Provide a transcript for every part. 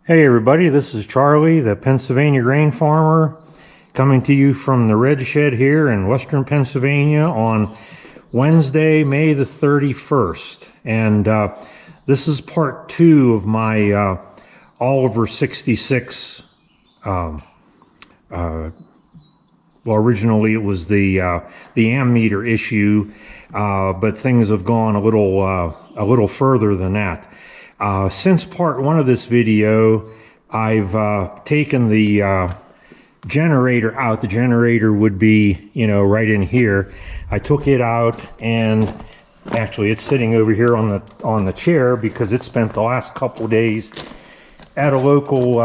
Hey everybody, this is Charlie, the Pennsylvania grain farmer, coming to you from the red shed here in western Pennsylvania on Wednesday, May the 31st. And this is part 2 of my Oliver 66. Well, originally it was the Ammeter issue, but things have gone a little further than that. Since part 1 of this video, I've taken the generator out. The generator would be, right in here. I took it out, and actually it's sitting over here on the chair because it spent the last couple days at a local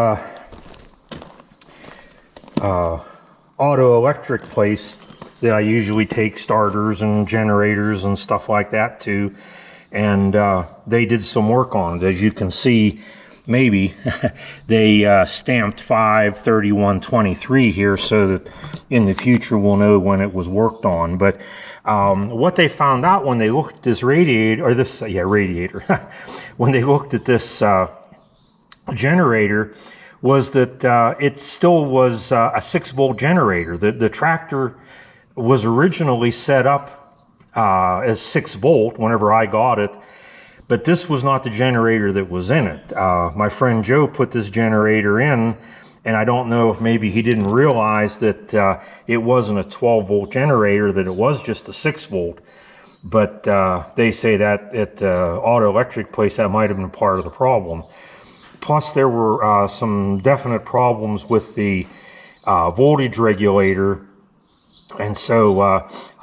auto electric place that I usually take starters and generators and stuff like that to. And they did some work on it. As you can see, maybe they stamped 5/31/23 here so that in the future we'll know when it was worked on. But what they found out when they looked at this radiator, when they looked at this generator, was that it still was a 6-volt generator. The tractor was originally set up as 6-volt whenever I got it, but this was not the generator that was in it. My friend Joe put this generator in, and I don't know if maybe he didn't realize that it wasn't a 12-volt generator, that it was just a 6-volt. But they say that at the auto electric place that might have been part of the problem. Plus there were some definite problems with the voltage regulator. And so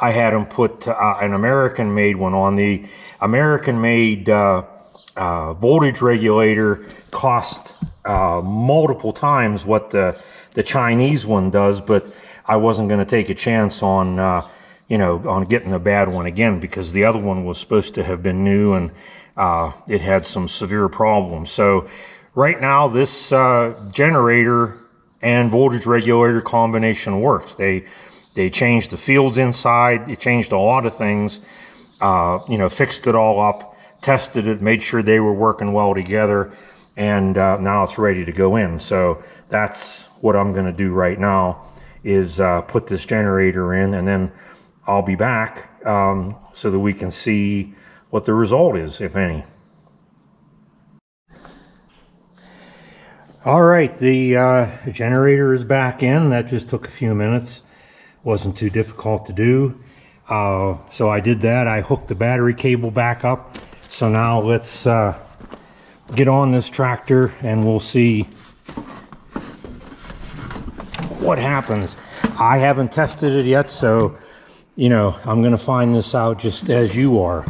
I had them put an American-made one on. The American-made voltage regulator cost multiple times what the Chinese one does, but I wasn't going to take a chance on, on getting a bad one again, because the other one was supposed to have been new, and it had some severe problems. So right now this generator and voltage regulator combination works. They changed the fields inside. They changed a lot of things, fixed it all up, tested it, made sure they were working well together, and now it's ready to go in. So that's what I'm going to do right now, is put this generator in, and then I'll be back so that we can see what the result is, if any. All right, the generator is back in. That just took a few minutes. Wasn't too difficult to do. So I did that. I hooked the battery cable back up. So now let's get on this tractor and we'll see what happens. I haven't tested it yet, so I'm gonna find this out just as you are.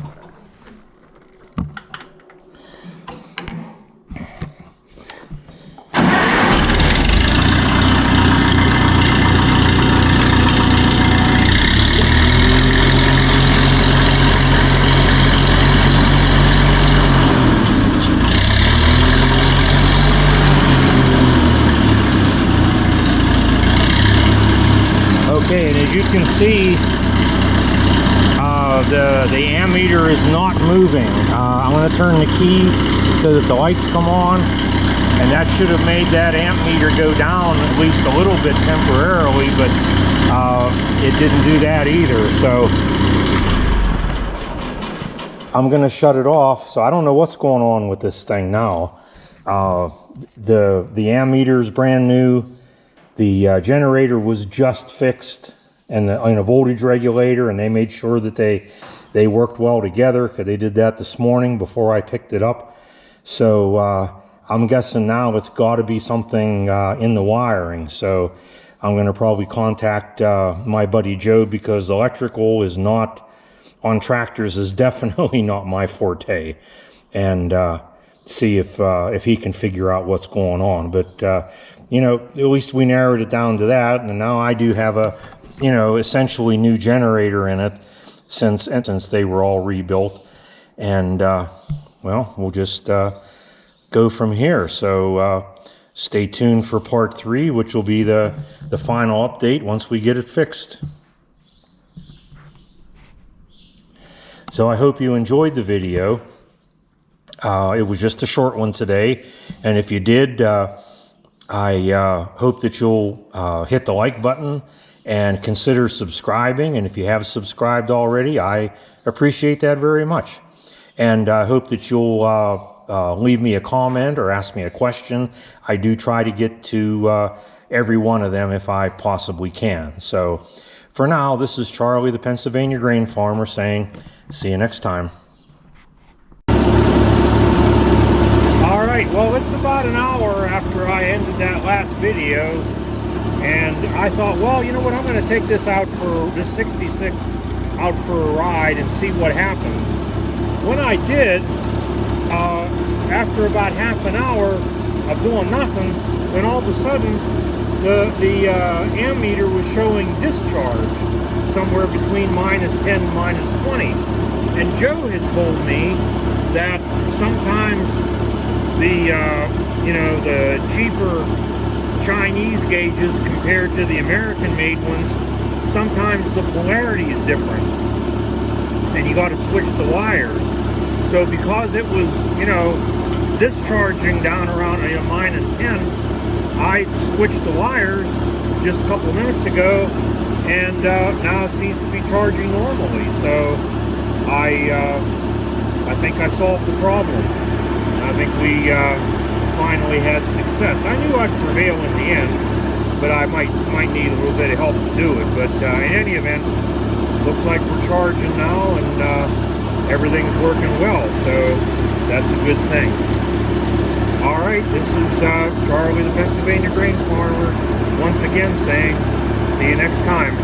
Okay, and as you can see, the ammeter is not moving. I'm going to turn the key so that the lights come on, and that should have made that ammeter go down at least a little bit temporarily, but it didn't do that either. So I'm going to shut it off. So I don't know what's going on with this thing now. The ammeter is brand new. The generator was just fixed, and the voltage regulator, and they made sure that they worked well together, because they did that this morning before I picked it up. So I'm guessing now it's got to be something in the wiring. So I'm going to probably contact my buddy Joe, because electrical is not, on tractors, is definitely not my forte, and see if he can figure out what's going on. But at least we narrowed it down to that, and now I do have a essentially new generator in it since they were all rebuilt. And well, we'll just go from here. So stay tuned for part 3, which will be the final update once we get it fixed. So I hope you enjoyed the video. It was just a short one today, and if you did, I hope that you'll hit the like button and consider subscribing. And if you have subscribed already, I appreciate that very much. And I hope that you'll leave me a comment or ask me a question. I do try to get to every one of them if I possibly can. So for now, this is Charlie, the Pennsylvania grain farmer, saying, see you next time. All right, well, it's about an hour after I ended that last video, and I thought, well, you know what, I'm going to take this out for this 66 out for a ride and see what happens. When I did, after about half an hour of doing nothing, then all of a sudden the ammeter was showing discharge somewhere between -10 and -20. And Joe had told me that sometimes the the cheaper Chinese gauges compared to the American-made ones, sometimes the polarity is different, and you got to switch the wires. So because it was, discharging down around -10, I switched the wires just a couple of minutes ago, and now it seems to be charging normally. So I think I solved the problem. I think we finally had success. I knew I'd prevail in the end, but I might need a little bit of help to do it. But in any event, looks like we're charging now, and everything's working well, so that's a good thing. All right, this is Charlie, the Pennsylvania grain farmer, once again saying, see you next time.